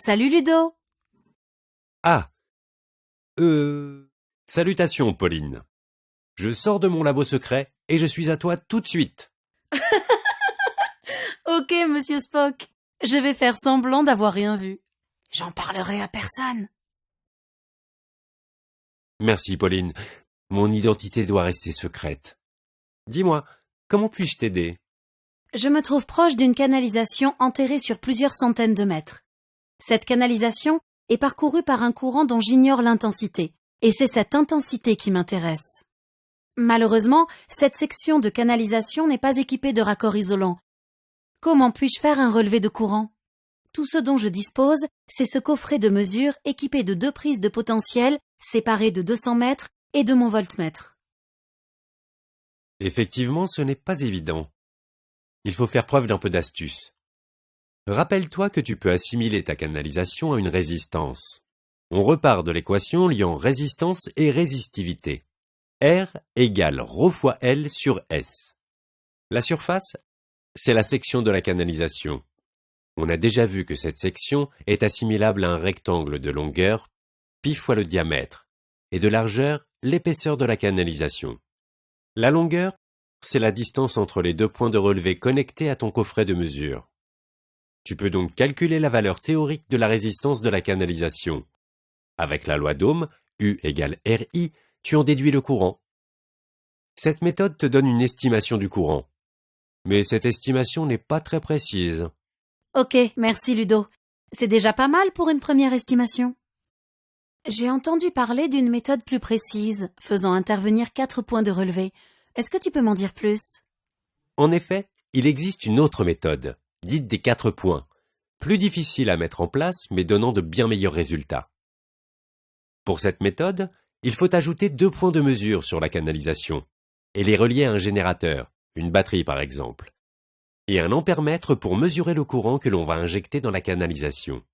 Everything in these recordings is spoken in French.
Salut Ludo. Ah, salutations, Pauline. Je sors de mon labo secret et je suis à toi tout de suite. Ok, monsieur Spock. Je vais faire semblant d'avoir rien vu. J'en parlerai à personne. Merci, Pauline. Mon identité doit rester secrète. Dis-moi, comment puis-je t'aider? Je me trouve proche d'une canalisation enterrée sur plusieurs centaines de mètres. Cette canalisation est parcourue par un courant dont j'ignore l'intensité, et c'est cette intensité qui m'intéresse. Malheureusement, cette section de canalisation n'est pas équipée de raccords isolants. Comment puis-je faire un relevé de courant? Tout ce dont je dispose, c'est ce coffret de mesure équipé de 2 prises de potentiel séparées de 200 mètres et de mon voltmètre. Effectivement, ce n'est pas évident. Il faut faire preuve d'un peu d'astuce. Rappelle-toi que tu peux assimiler ta canalisation à une résistance. On repart de l'équation liant résistance et résistivité. R égale ρ fois L sur S. La surface, c'est la section de la canalisation. On a déjà vu que cette section est assimilable à un rectangle de longueur, pi fois le diamètre, et de largeur, l'épaisseur de la canalisation. La longueur, c'est la distance entre les 2 points de relevé connectés à ton coffret de mesure. Tu peux donc calculer la valeur théorique de la résistance de la canalisation. Avec la loi d'Ohm, U égale RI, tu en déduis le courant. Cette méthode te donne une estimation du courant. Mais cette estimation n'est pas très précise. Ok, merci Ludo. C'est déjà pas mal pour une première estimation. J'ai entendu parler d'une méthode plus précise, faisant intervenir 4 points de relevé. Est-ce que tu peux m'en dire plus? En effet, il existe une autre méthode, dite des 4 points, plus difficile à mettre en place mais donnant de bien meilleurs résultats. Pour cette méthode, il faut ajouter 2 points de mesure sur la canalisation et les relier à un générateur, une batterie par exemple, et un ampèremètre pour mesurer le courant que l'on va injecter dans la canalisation.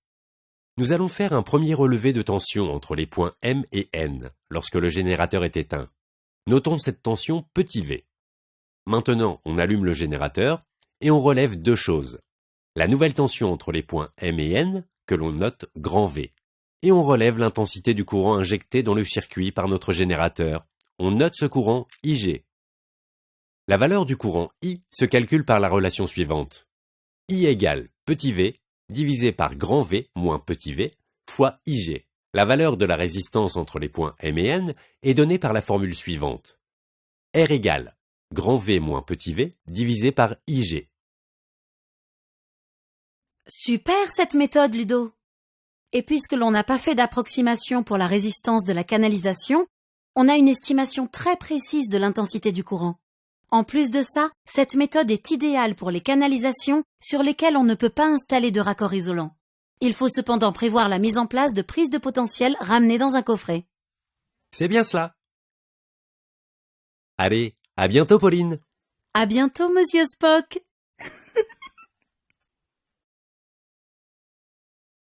Nous allons faire un premier relevé de tension entre les points M et N lorsque le générateur est éteint. Notons cette tension petit v. Maintenant, on allume le générateur et on relève 2 choses. La nouvelle tension entre les points M et N, que l'on note grand V. Et on relève l'intensité du courant injecté dans le circuit par notre générateur. On note ce courant IG. La valeur du courant I se calcule par la relation suivante. I égale petit v divisé par grand V moins petit v fois IG. La valeur de la résistance entre les points M et N est donnée par la formule suivante. R égale grand V moins petit v divisé par IG. Super cette méthode, Ludo. Et puisque l'on n'a pas fait d'approximation pour la résistance de la canalisation, on a une estimation très précise de l'intensité du courant. En plus de ça, cette méthode est idéale pour les canalisations sur lesquelles on ne peut pas installer de raccord isolant. Il faut cependant prévoir la mise en place de prises de potentiel ramenées dans un coffret. C'est bien cela. Allez, à bientôt Pauline. À bientôt, monsieur Spock.